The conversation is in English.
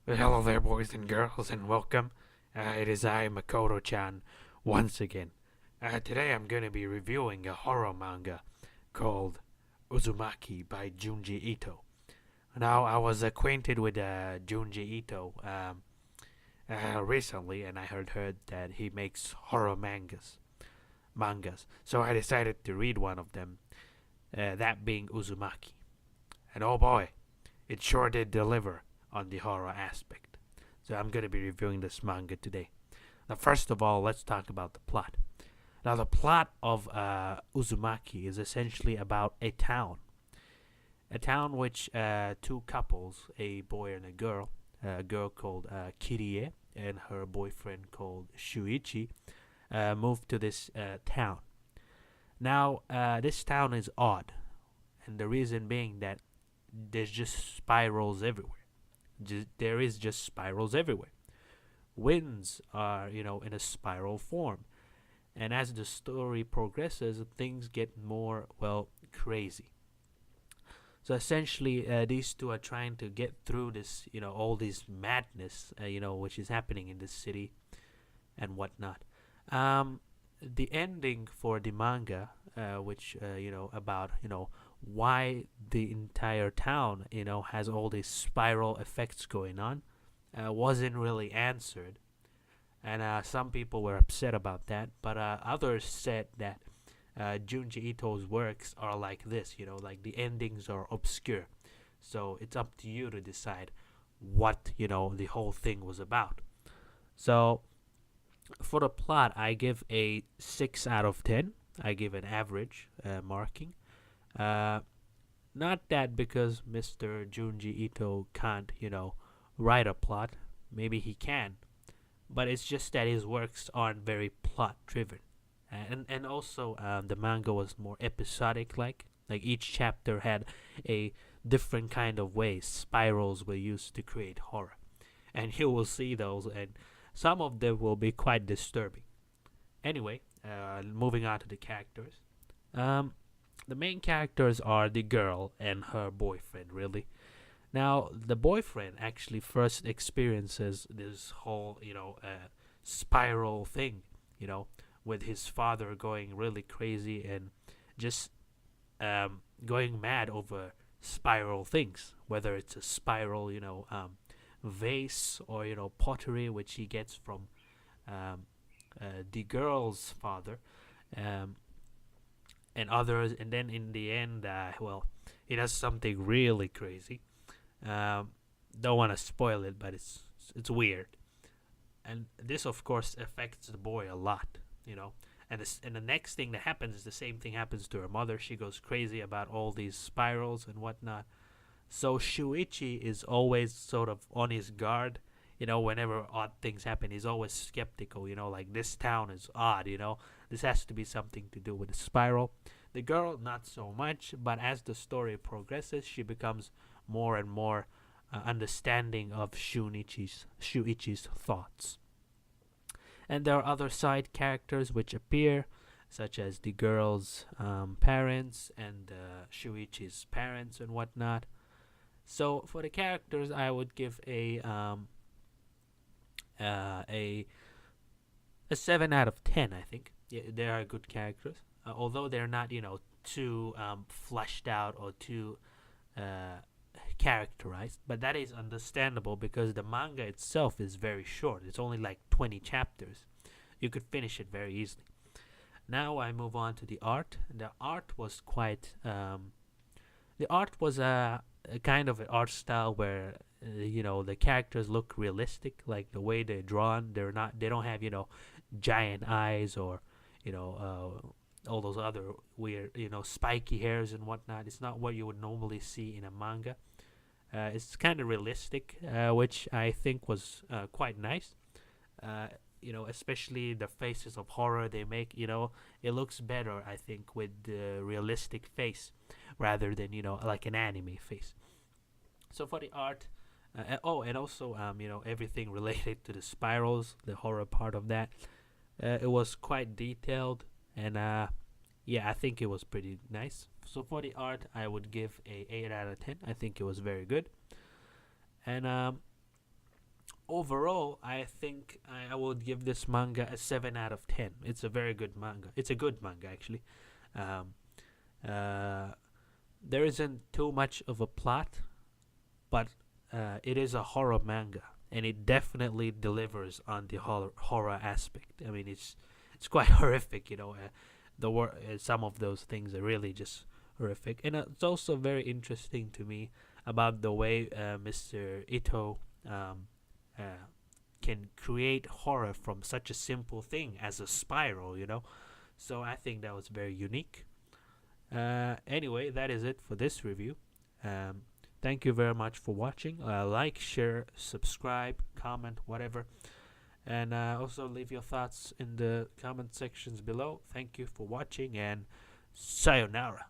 Well, hello there, boys and girls, and welcome. It is I, Makoto Chan, once again. Today I'm going to be reviewing a horror manga called Uzumaki by Junji Ito. Now, I was acquainted with Junji Ito recently, and I heard that he makes horror mangas. So I decided to read one of them, that being Uzumaki. And oh boy, it sure did deliver on the horror aspect. So I'm going to be reviewing this manga today. Now, first of all, let's talk about the plot. Now, the plot of Uzumaki is essentially about a town which two couples, a boy and a girl called Kirie and her boyfriend called Shuichi, moved to this town. Now, this town is odd, and the reason being that there's just spirals everywhere. There is just spirals everywhere. Winds are, in a spiral form. And as the story progresses, things get more, well, crazy. So essentially, these two are trying to get through this, all this madness, which is happening in this city and whatnot. Um, the ending for the manga, which, about, why the entire town, has all these spiral effects going on, wasn't really answered. And some people were upset about that, but others said that Junji Ito's works are like this, like the endings are obscure. So it's up to you to decide what, the whole thing was about. So for the plot, I give a 6 out of 10. I give an average marking. Uh, Not that because Mr. Junji Ito can't, write a plot. Maybe he can, but it's just that his works aren't very plot driven. And also the manga was more episodic like each chapter had a different kind of way spirals were used to create horror, and you will see those, and some of them will be quite disturbing. Anyway, moving on to the characters. um, the main characters are the girl and her boyfriend, really. Now, the boyfriend actually first experiences this whole, spiral thing, you know, with his father going really crazy and just going mad over spiral things, whether it's a spiral, vase or, pottery, which he gets from um, the girl's father. Um, and others, and then in the end, well, he does something really crazy. Um, don't want to spoil it, but it's weird, and this, of course, affects the boy a lot, you know. And the next thing that happens is the same thing happens to her mother. She goes crazy about all these spirals and whatnot. So Shuichi is always sort of on his guard. Whenever odd things happen, he's always skeptical. Like this town is odd. This has to be something to do with the spiral. The girl, not so much, but as the story progresses, she becomes more and more understanding of Shuichi's thoughts. And there are other side characters which appear, such as the girl's parents and Shuichi's parents and whatnot. So for the characters, I would give uh, a a 7 out of 10. I think, yeah, they are good characters, although they're not, too fleshed out or too uh, characterized. But that is understandable because the manga itself is very short. It's only like 20 chapters. You could finish it very easily. Now I move on to the art. The art was quite. The art was a kind of an art style where the characters look realistic, like the way they're drawn. They're not. They don't have giant eyes or all those other weird spiky hairs and whatnot. It's not what you would normally see in a manga. It's kind of realistic, which I think was quite nice. Uh, especially the faces of horror they make. It looks better, I think, with the realistic face rather than like an anime face. So for the art, and also everything related to the spirals, the horror part of that, it was quite detailed, and yeah, I think it was pretty nice. So for the art, I would give a 8 out of 10. I think it was very good. And overall, I think I would give this manga a 7 out of 10. It's a very good manga. It's a good manga, actually. Um, uh, there isn't too much of a plot, but it is a horror manga, and it definitely delivers on the horror aspect. I mean, it's quite horrific, you know. Some of those things are really just horrific, and it's also very interesting to me about the way Mr. Ito uh, can create horror from such a simple thing as a spiral, you know. So I think that was very unique. Anyway, that is it for this review. Um, Thank you very much for watching. Like, share, subscribe, comment, whatever. And also leave your thoughts in the comment sections below. Thank you for watching, and sayonara.